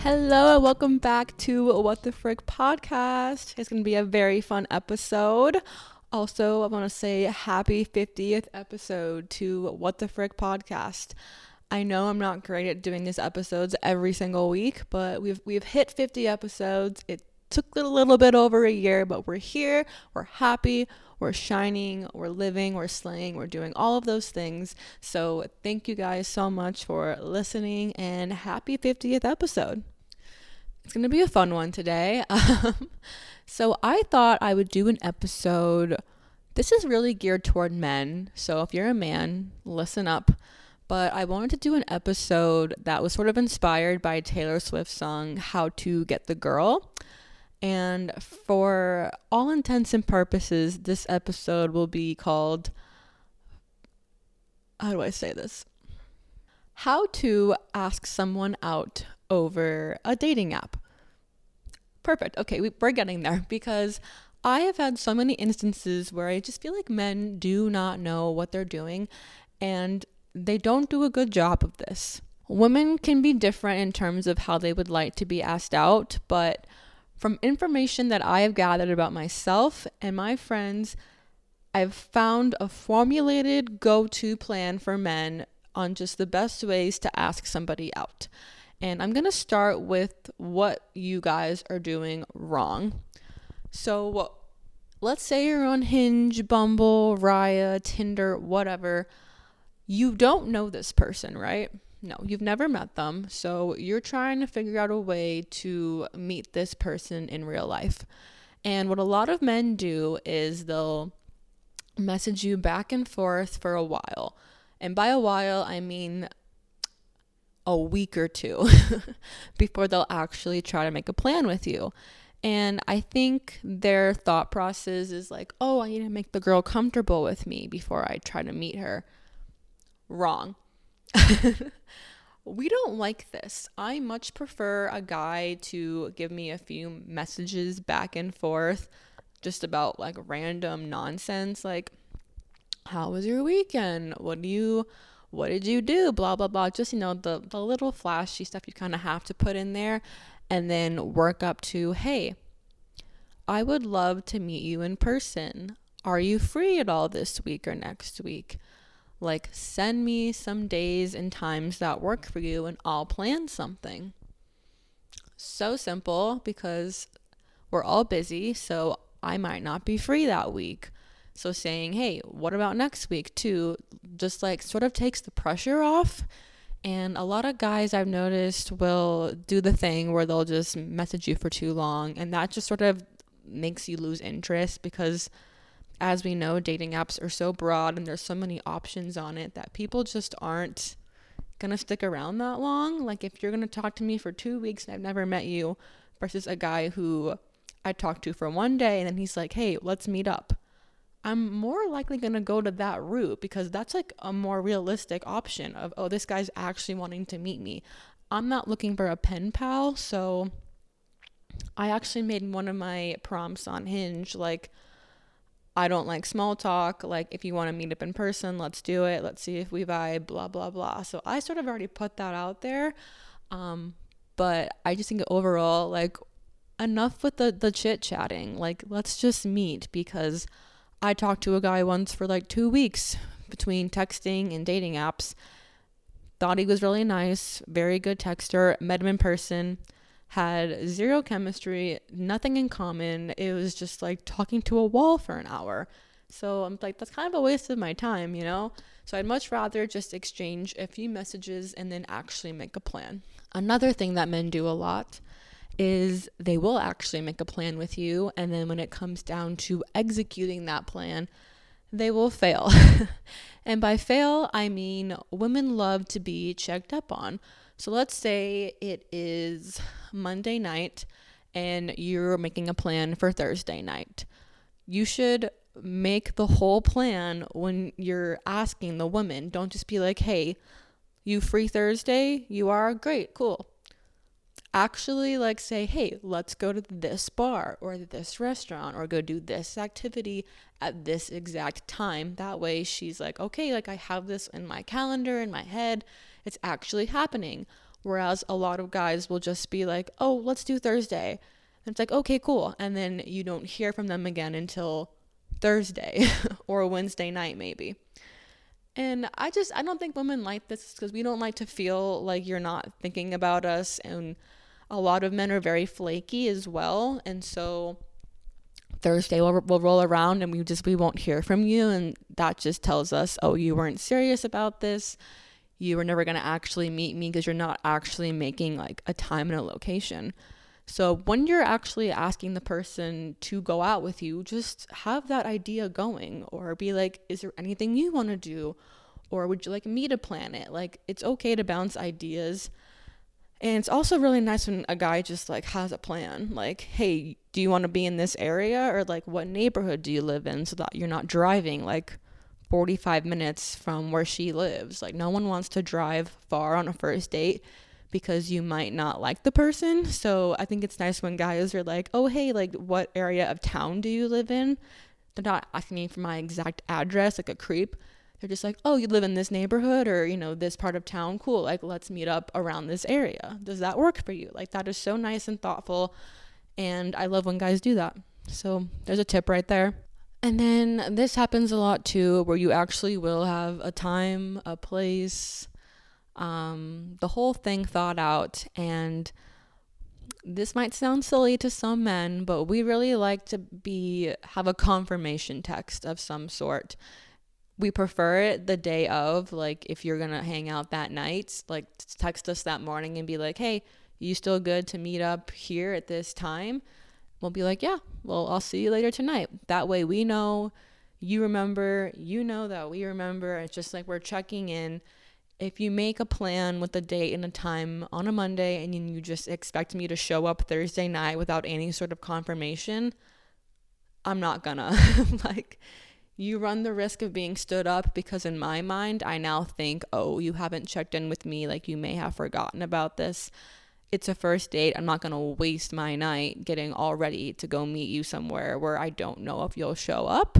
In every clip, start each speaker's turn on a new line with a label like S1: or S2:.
S1: Hello and welcome back to What the Frick podcast. It's going to be a very fun episode. Also, I want to say happy 50th episode to What the Frick podcast. I know I'm not great at doing these episodes every single week, but we've hit 50 episodes. It took a little bit over a year, but we're here, we're happy, we're shining, we're living, we're slaying, we're doing all of those things. So thank you guys so much for listening and happy 50th episode. It's going to be a fun one today. So I thought I would do an episode. This is really geared toward men. So if you're a man, listen up. But I wanted to do an episode that was sort of inspired by Taylor Swift's song, How to Get the Girl. And for all intents and purposes, this episode will be called, how do I say this? How to ask someone out over a dating app. Perfect. Okay, we're getting there because I have had so many instances where I just feel like men do not know what they're doing and they don't do a good job of this. Women can be different in terms of how they would like to be asked out, but from information that I have gathered about myself and my friends, I've found a formulated go-to plan for men on just the best ways to ask somebody out. And I'm going to start with what you guys are doing wrong. So let's say you're on Hinge, Bumble, Raya, Tinder, whatever. You don't know this person, right? No, you've never met them. So you're trying to figure out a way to meet this person in real life. And what a lot of men do is they'll message you back and forth for a while. And by a while, I mean a week or two before they'll actually try to make a plan with you. And I think their thought process is like, oh, I need to make the girl comfortable with me before I try to meet her. Wrong. We don't like this. I much prefer a guy to give me a few messages back and forth just about like random nonsense, like, how was your weekend? What did you do? Blah, blah, blah. Just, the little flashy stuff you kind of have to put in there and then work up to, hey, I would love to meet you in person. Are you free at all this week or next week? Like, send me some days and times that work for you and I'll plan something. So simple because we're all busy, so I might not be free that week. So saying, hey, what about next week too, just like sort of takes the pressure off. And a lot of guys I've noticed will do the thing where they'll just message you for too long. And that just sort of makes you lose interest because, as we know, dating apps are so broad and there's so many options on it that people just aren't going to stick around that long. Like if you're going to talk to me for 2 weeks and I've never met you versus a guy who I talked to for one day and then he's like, hey, let's meet up. I'm more likely going to go to that route because that's like a more realistic option of, oh, this guy's actually wanting to meet me. I'm not looking for a pen pal. So I actually made one of my prompts on Hinge, like, I don't like small talk. Like, if you want to meet up in person, let's do it. Let's see if we vibe, blah, blah, blah. So I sort of already put that out there. But I just think overall, like, enough with the chit chatting. Like, let's just meet because I talked to a guy once for like 2 weeks between texting and dating apps. Thought he was really nice, very good texter, met him in person, had zero chemistry, nothing in common. It was just like talking to a wall for an hour. So I'm like, that's kind of a waste of my time, So I'd much rather just exchange a few messages and then actually make a plan. Another thing that men do a lot is they will actually make a plan with you, and then when it comes down to executing that plan, they will fail. And by fail, I mean women love to be checked up on. So let's say it is Monday night and you're making a plan for Thursday night. You should make the whole plan when you're asking the woman. Don't just be like, hey, you free Thursday? You are? Great, cool. Actually, like, say, hey, let's go to this bar or this restaurant or go do this activity at this exact time. That way she's like, okay, like I have this in my calendar, in my head. It's actually happening. Whereas a lot of guys will just be like, oh, let's do Thursday. And it's like, okay, cool. And then you don't hear from them again until Thursday or Wednesday night, maybe. And I don't think women like this because we don't like to feel like you're not thinking about us. And a lot of men are very flaky as well. And so Thursday will roll around and we won't hear from you. And that just tells us, oh, you weren't serious about this. You were never going to actually meet me because you're not actually making like a time and a location. So when you're actually asking the person to go out with you, just have that idea going, or be like, is there anything you want to do? Or would you like me to plan it? Like, it's okay to bounce ideas. And it's also really nice when a guy just like has a plan. Like, hey, do you want to be in this area? Or like, what neighborhood do you live in, so that you're not driving like 45 minutes from where she lives. Like, no one wants to drive far on a first date because you might not like the person. So I think it's nice when guys are like, oh, hey, like, what area of town do you live in? They're not asking me for my exact address like a creep. They're just like, oh, you live in this neighborhood, or, you know, this part of town. Cool. Like, let's meet up around this area. Does that work for you? Like, that is so nice and thoughtful. And I love when guys do that. So there's a tip right there. And then this happens a lot too, where you actually will have a time, a place, the whole thing thought out. And this might sound silly to some men, but we really like to have a confirmation text of some sort. We prefer it the day of, like, if you're gonna hang out that night, like, text us that morning and be like, hey, you still good to meet up here at this time? We'll be like, yeah, well, I'll see you later tonight. That way we know you remember, you know that we remember. It's just like we're checking in. If you make a plan with a date and a time on a Monday and you just expect me to show up Thursday night without any sort of confirmation, I'm not gonna. Like, you run the risk of being stood up, because in my mind, I now think, oh, you haven't checked in with me. Like, you may have forgotten about this. It's a first date. I'm not going to waste my night getting all ready to go meet you somewhere where I don't know if you'll show up.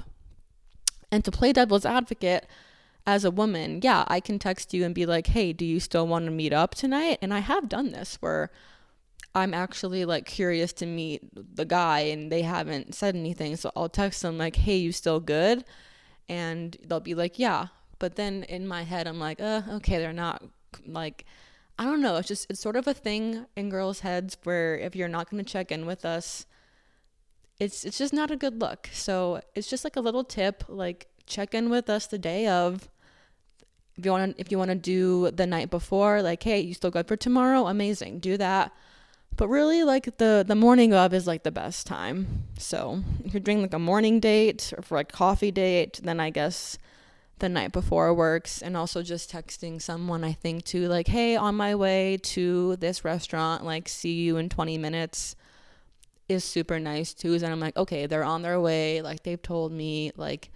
S1: And to play devil's advocate, as a woman, yeah, I can text you and be like, hey, do you still want to meet up tonight? And I have done this where I'm actually like curious to meet the guy and they haven't said anything. So I'll text them like, hey, you still good? And they'll be like, yeah. But then in my head, I'm like, okay, they're not. Like, I don't know. It's sort of a thing in girls' heads where if you're not going to check in with us, it's just not a good look. So it's just like a little tip, like, check in with us the day of. If you want to do the night before, like, hey, you still good for tomorrow? Amazing. Do that. But really, like, the morning of is like the best time. So if you're doing like a morning date or for like coffee date, then I guess the night before works. And also just texting someone, I think, too, like, hey, on my way to this restaurant, like, see you in 20 minutes is super nice too. And I'm like, okay, they're on their way, like, they've told me, like.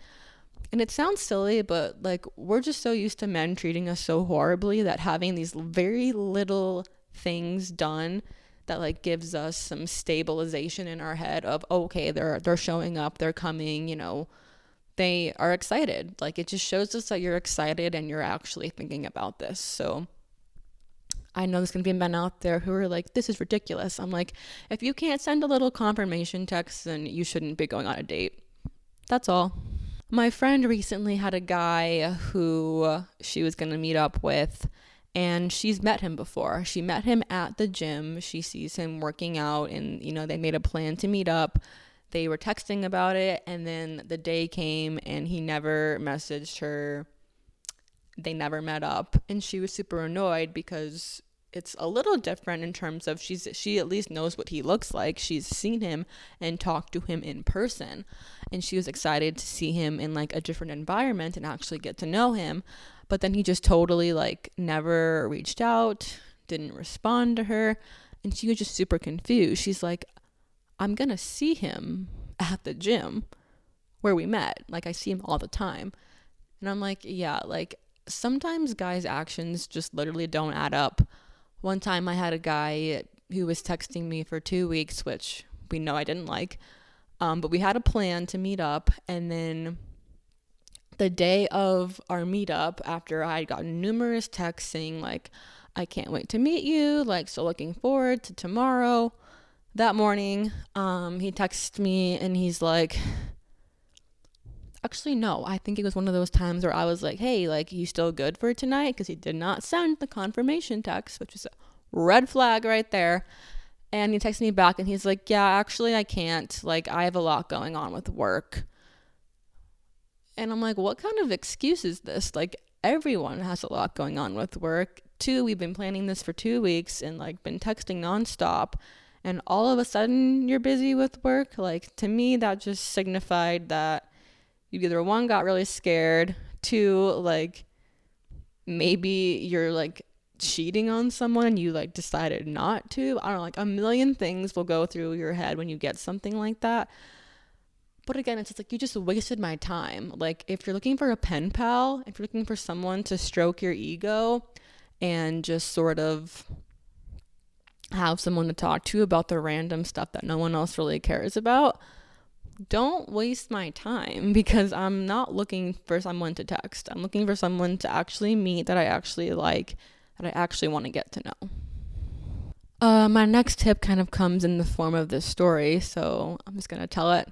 S1: And it sounds silly, but like, we're just so used to men treating us so horribly that having these very little things done that like gives us some stabilization in our head of, okay, they're showing up, they're coming, you know, they are excited. Like, it just shows us that you're excited and you're actually thinking about this. So I know there's going to be men out there who are like, this is ridiculous. I'm like, if you can't send a little confirmation text, then you shouldn't be going on a date. That's all. My friend recently had a guy who she was going to meet up with, and she's met him before. She met him at the gym. She sees him working out, and, you know, they made a plan to meet up. They were texting about it, and then the day came, and he never messaged her. They never met up, and she was super annoyed because it's a little different in terms of she at least knows what he looks like. She's seen him and talked to him in person, and she was excited to see him in like a different environment and actually get to know him. But then he just totally like never reached out, didn't respond to her, and she was just super confused. She's like, I'm gonna see him at the gym where we met. Like, I see him all the time. And I'm like, yeah, like, sometimes guys' actions just literally don't add up. One time I had a guy who was texting me for 2 weeks, which we know I didn't like. But we had a plan to meet up. And then the day of our meetup, after I had gotten numerous texts saying like, I can't wait to meet you. Like, so looking forward to tomorrow. That morning, he texts me and he's like, actually, no, I think it was one of those times where I was like, hey, like, you still good for tonight? Because he did not send the confirmation text, which is a red flag right there. And he texts me back and he's like, yeah, actually, I can't. Like, I have a lot going on with work. And I'm like, what kind of excuse is this? Like, everyone has a lot going on with work. 2, we've been planning this for 2 weeks and like been texting nonstop. And all of a sudden you're busy with work. Like, to me, that just signified that you either 1, got really scared, 2, like maybe you're like cheating on someone and you like decided not to. I don't know, like a million things will go through your head when you get something like that. But again, it's just like, you just wasted my time. Like, if you're looking for a pen pal, if you're looking for someone to stroke your ego and just sort of have someone to talk to about the random stuff that no one else really cares about, don't waste my time, because I'm not looking for someone to text. I'm looking for someone to actually meet, that I actually like, that I actually want to get to know. My next tip kind of comes in the form of this story, so I'm just going to tell it.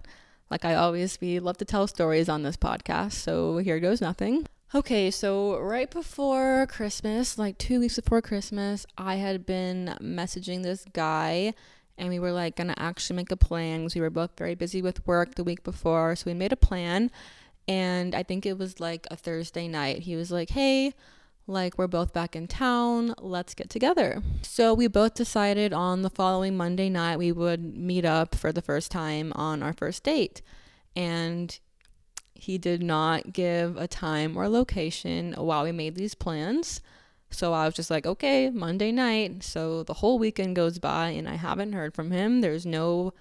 S1: Like I always, we love to tell stories on this podcast, so here goes nothing. Okay, so right before Christmas, like 2 weeks before Christmas, I had been messaging this guy, and we were like gonna actually make a plan because we were both very busy with work the week before. So we made a plan, and I think it was like a Thursday night. He was like, hey, like, we're both back in town, let's get together. So we both decided on the following Monday night we would meet up for the first time on our first date. And he did not give a time or location while we made these plans. So I was just like, okay, Monday night. So the whole weekend goes by and I haven't heard from him. There's no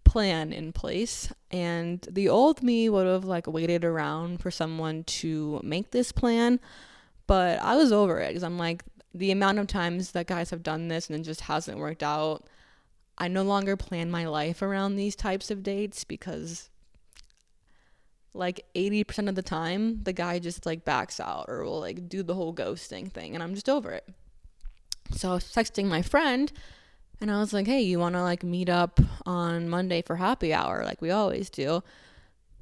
S1: plan in place. And the old me would have like waited around for someone to make this plan. But I was over it, because I'm like, the amount of times that guys have done this and it just hasn't worked out, I no longer plan my life around these types of dates, because like 80% of the time the guy just like backs out or will like do the whole ghosting thing, and I'm just over it. So I was texting my friend and I was like, hey, you want to like meet up on Monday for happy hour like we always do?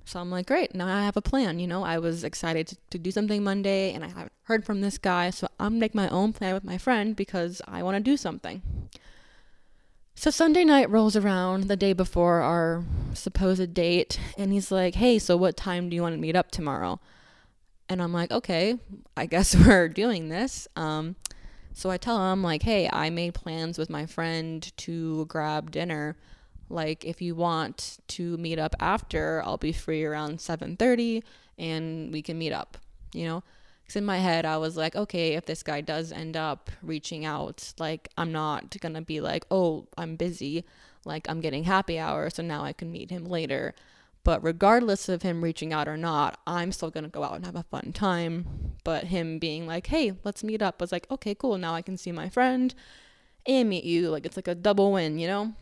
S1: So I'm like, great, now I have a plan. You know, I was excited to do something Monday and I haven't heard from this guy, so I'm gonna make my own plan with my friend because I want to do something. So Sunday night rolls around, the day before our supposed date, and he's like, hey, so what time do you want to meet up tomorrow? And I'm like, okay, I guess we're doing this. So I tell him like, hey, I made plans with my friend to grab dinner. Like, if you want to meet up after, I'll be free around 7:30 and we can meet up, you know? Because in my head, I was like, okay, if this guy does end up reaching out, like, I'm not going to be like, oh, I'm busy. Like, I'm getting happy hour, so now I can meet him later. But regardless of him reaching out or not, I'm still going to go out and have a fun time. But him being like, hey, let's meet up, was like, okay, cool. Now I can see my friend and meet you. Like, it's like a double win, you know?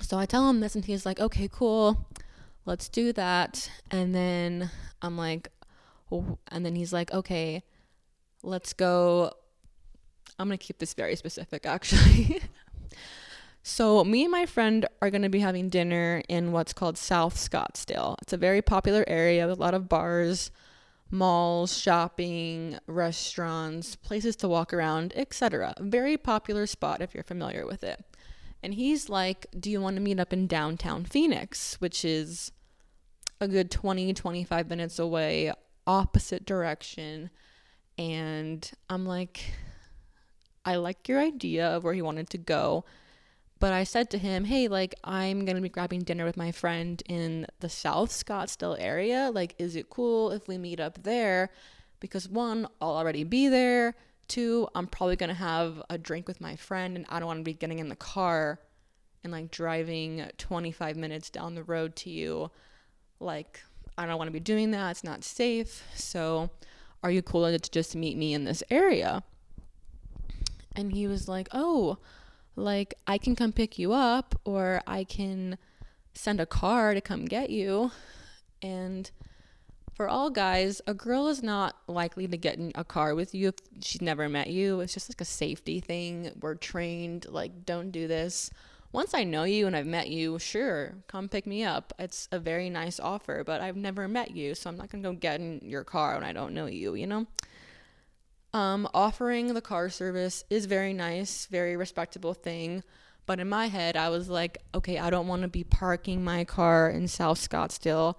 S1: So I tell him this and he's like, okay, cool, let's do that. And then I'm like, oh, and then he's like, okay, let's go. I'm going to keep this very specific, actually. So me and my friend are going to be having dinner in what's called South Scottsdale. It's a very popular area with a lot of bars, malls, shopping, restaurants, places to walk around, etc. Very popular spot if you're familiar with it. And he's like, do you want to meet up in downtown Phoenix, which is a good 20-25 minutes away, opposite direction. And I'm like, I like your idea of where he wanted to go. But I said to him, hey, like, I'm going to be grabbing dinner with my friend in the South Scottsdale area. Like, is it cool if we meet up there? Because 1, I'll already be there. 2, I'm probably going to have a drink with my friend and I don't want to be getting in the car and like driving 25 minutes down the road to you. Like, I don't want to be doing that. It's not safe. So are you cool to just meet me in this area? And he was like, oh, like, I can come pick you up or I can send a car to come get you. And For all guys, a girl is not likely to get in a car with you if she's never met you. It's just like a safety thing. We're trained, like, don't do this. Once I know you and I've met you, sure, come pick me up. It's a very nice offer, but I've never met you, so I'm not gonna go get in your car when I don't know you, you know? Offering the car service is very nice, very respectable thing. But in my head, I was like, okay, I don't want to be parking my car in South Scottsdale.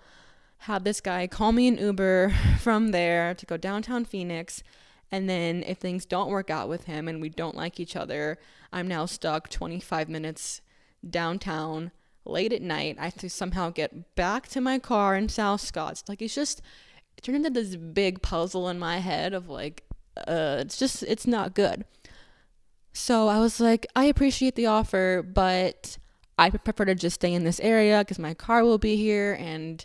S1: Have this guy call me an Uber from there to go downtown Phoenix. And then if things don't work out with him and we don't like each other, I'm now stuck 25 minutes downtown late at night. I have to somehow get back to my car in South Scotts. Like, it turned into this big puzzle in my head of like, it's not good. So I was like, I appreciate the offer, but I prefer to just stay in this area because my car will be here. And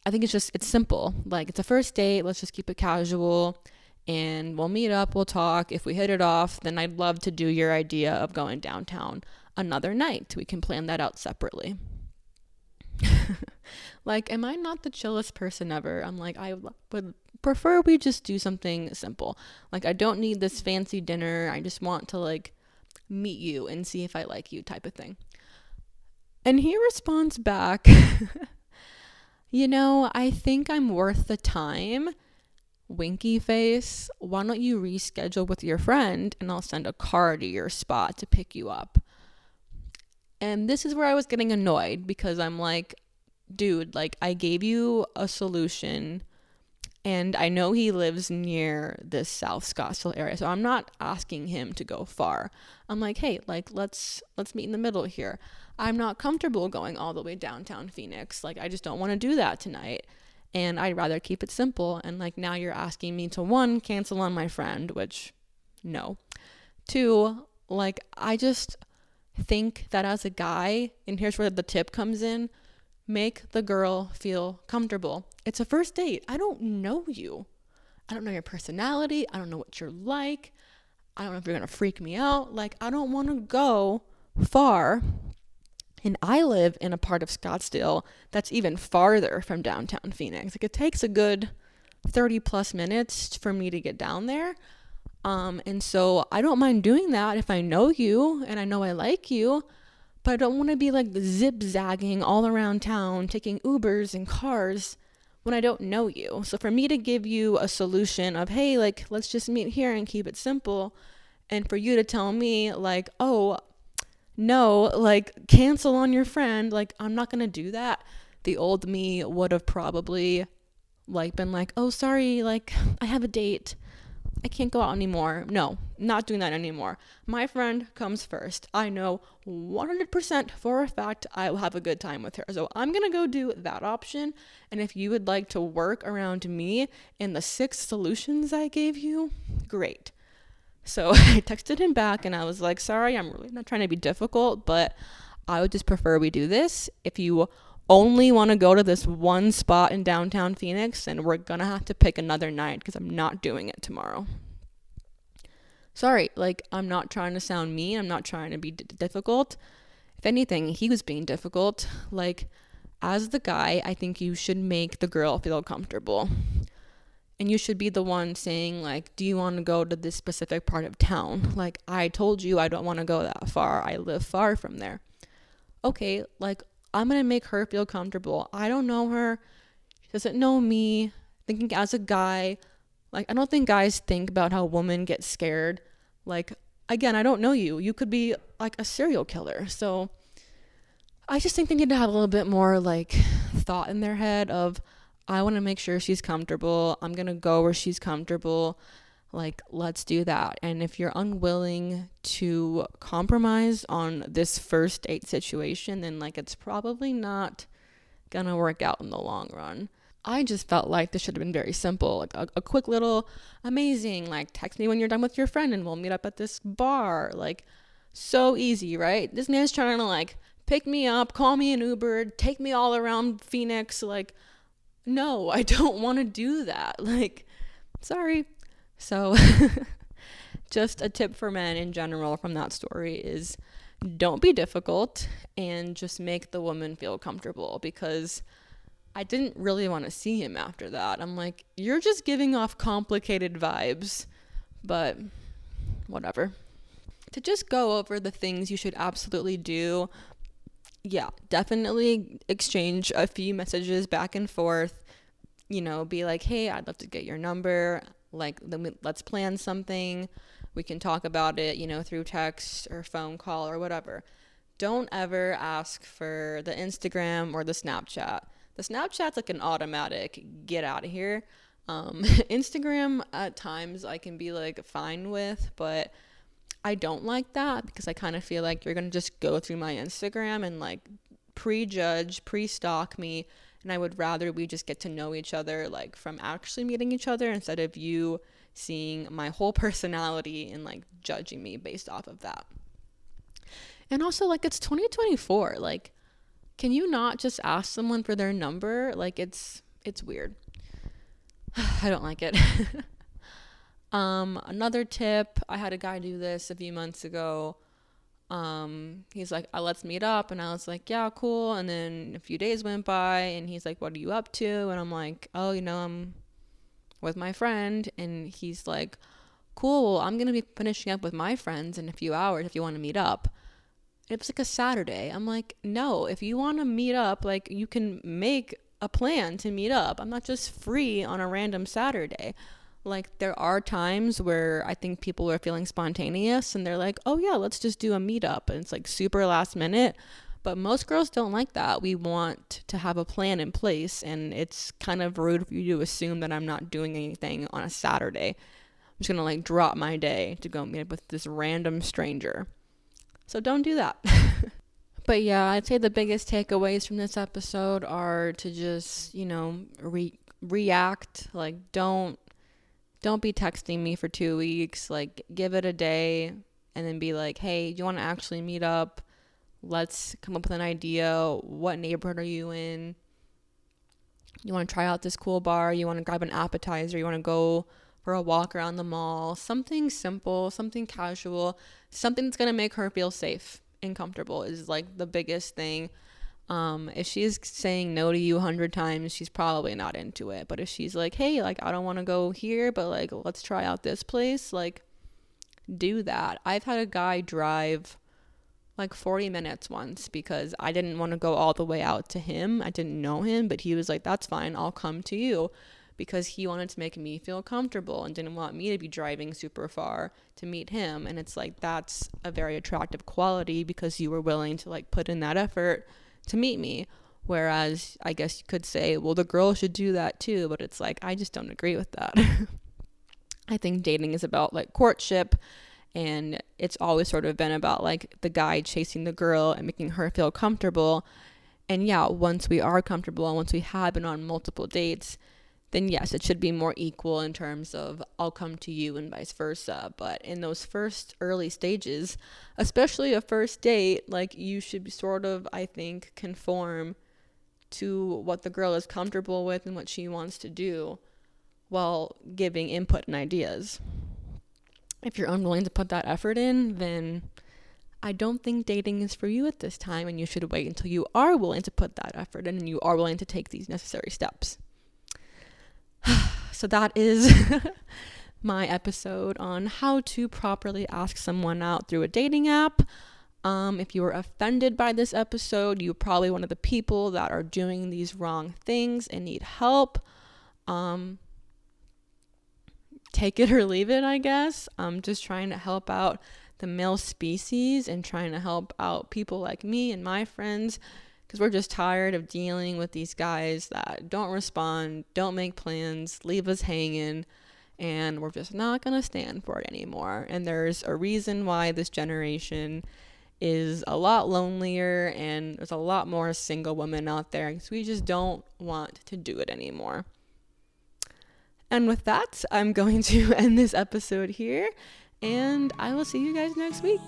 S1: I think it's simple. Like, it's a first date. Let's just keep it casual and we'll meet up. We'll talk. If we hit it off, then I'd love to do your idea of going downtown another night. We can plan that out separately. Like, am I not the chillest person ever? I'm like, I would prefer we just do something simple. Like, I don't need this fancy dinner. I just want to, like, meet you and see if I like you type of thing. And he responds back, I think I'm worth the time. Winky face. Why don't you reschedule with your friend and I'll send a car to your spot to pick you up? And this is where I was getting annoyed because I'm like, dude, like, I gave you a solution and I know he lives near this South Scottsdale area, so I'm not asking him to go far. I'm like, hey, like, let's meet in the middle here. I'm not comfortable going all the way downtown Phoenix. Like, I just don't want to do that tonight. And I'd rather keep it simple. And like, now you're asking me to, one, cancel on my friend, which no. Two, like, I just think that as a guy, and here's where the tip comes in, make the girl feel comfortable. It's a first date. I don't know you. I don't know your personality. I don't know what you're like. I don't know if you're going to freak me out. Like, I don't want to go far. And I live in a part of Scottsdale that's even farther from downtown Phoenix. Like, it takes a good 30 plus minutes for me to get down there. And so I don't mind doing that if I know you and I know I like you. But I don't want to be like zip-zagging all around town, taking Ubers and cars when I don't know you. So for me to give you a solution of, hey, like, let's just meet here and keep it simple, and for you to tell me like, oh, no, like, cancel on your friend, like, I'm not going to do that. The old me would have probably like been like, oh, sorry, like, I have a date. I can't go out anymore. No, not doing that anymore. My friend comes first. I know 100% for a fact I will have a good time with her. So I'm going to go do that option. And if you would like to work around me and the 6 solutions I gave you, great. So I texted him back and I was like, sorry, I'm really not trying to be difficult, but I would just prefer we do this. If you only want to go to this one spot in downtown Phoenix, and we're gonna have to pick another night because I'm not doing it tomorrow. Sorry, like, I'm not trying to sound mean. I'm not trying to be difficult. If anything, he was being difficult. Like, as the guy, I think you should make the girl feel comfortable. And you should be the one saying, like, do you want to go to this specific part of town? Like, I told you I don't want to go that far. I live far from there. Okay, like, I'm going to make her feel comfortable. I don't know her. She doesn't know me. Thinking as a guy, like, I don't think guys think about how women get scared. Like, again, I don't know you. You could be like a serial killer. So I just think they need to have a little bit more like thought in their head of, I want to make sure she's comfortable. I'm going to go where she's comfortable. Like, let's do that. And if you're unwilling to compromise on this first date situation, then like, it's probably not gonna work out in the long run. I just felt like this should have been very simple, like a quick little amazing, like, text me when you're done with your friend and we'll meet up at this bar. Like, so easy, right? This man's trying to like pick me up, call me an Uber, take me all around Phoenix. Like, no, I don't want to do that. Like, sorry. So just a tip for men in general from that story is, don't be difficult and just make the woman feel comfortable, because I didn't really want to see him after that. I'm like, you're just giving off complicated vibes, but whatever. To just go over the things you should absolutely do, yeah, definitely exchange a few messages back and forth. You know, be like, hey, I'd love to get your number. Like, let's plan something. We can talk about it, you know, through text or phone call or whatever. Don't ever ask for the Instagram or the Snapchat. The Snapchat's like an automatic get out of here. Instagram at times I can be like fine with, but I don't like that because I kind of feel like you're going to just go through my Instagram and like prejudge, pre-stalk me. And I would rather we just get to know each other like from actually meeting each other instead of you seeing my whole personality and like judging me based off of that. And also, like, it's 2024. Like, can you not just ask someone for their number? Like, it's weird. I don't like it. Another tip, I had a guy do this a few months ago. He's like, let's meet up. And I was like, yeah, cool. And then a few days went by and he's like, what are you up to? And I'm like, oh, you know, I'm with my friend. And he's like, cool, I'm going to be finishing up with my friends in a few hours if you want to meet up. It was like a Saturday. I'm like, no, if you want to meet up, like, you can make a plan to meet up. I'm not just free on a random Saturday. Like, there are times where I think people are feeling spontaneous and they're like, oh yeah, let's just do a meetup. And it's like super last minute. But most girls don't like that. We want to have a plan in place, and it's kind of rude for you to assume that I'm not doing anything on a Saturday. I'm just going to like drop my day to go meet up with this random stranger. So don't do that. But yeah, I'd say the biggest takeaways from this episode are to just, you know, react. Like, don't be texting me for 2 weeks. Like, give it a day and then be like, hey, do you want to actually meet up? Let's come up with an idea. What neighborhood are you in? You want to try out this cool bar? You want to grab an appetizer? You want to go for a walk around the mall? Something simple, something casual, something that's going to make her feel safe and comfortable is like the biggest thing. If she's saying no to you 100 times, she's probably not into it. But if she's like, hey, like, I don't want to go here, but like, let's try out this place, like, do that. I've had a guy drive like 40 minutes once because I didn't want to go all the way out to him. I didn't know him, but he was like, that's fine, I'll come to you, because he wanted to make me feel comfortable and didn't want me to be driving super far to meet him. And it's like, that's a very attractive quality because you were willing to like put in that effort to meet me. Whereas I guess you could say, well, the girl should do that too, but it's like, I just don't agree with that. I think dating is about like courtship, and it's always sort of been about like the guy chasing the girl and making her feel comfortable. And yeah, once we are comfortable and once we have been on multiple dates, then yes, it should be more equal in terms of I'll come to you and vice versa. But in those first early stages, especially a first date, like, you should sort of, I think, conform to what the girl is comfortable with and what she wants to do while giving input and ideas. If you're unwilling to put that effort in, then I don't think dating is for you at this time, and you should wait until you are willing to put that effort in and you are willing to take these necessary steps. So that is my episode on how to properly ask someone out through a dating app. If you were offended by this episode, you're probably one of the people that are doing these wrong things and need help. Take it or leave it, I guess. I'm just trying to help out the male species and trying to help out people like me and my friends, because we're just tired of dealing with these guys that don't respond, don't make plans, leave us hanging, and we're just not going to stand for it anymore. And there's a reason why this generation is a lot lonelier and there's a lot more single women out there, because we just don't want to do it anymore. And with that, I'm going to end this episode here, and I will see you guys next week.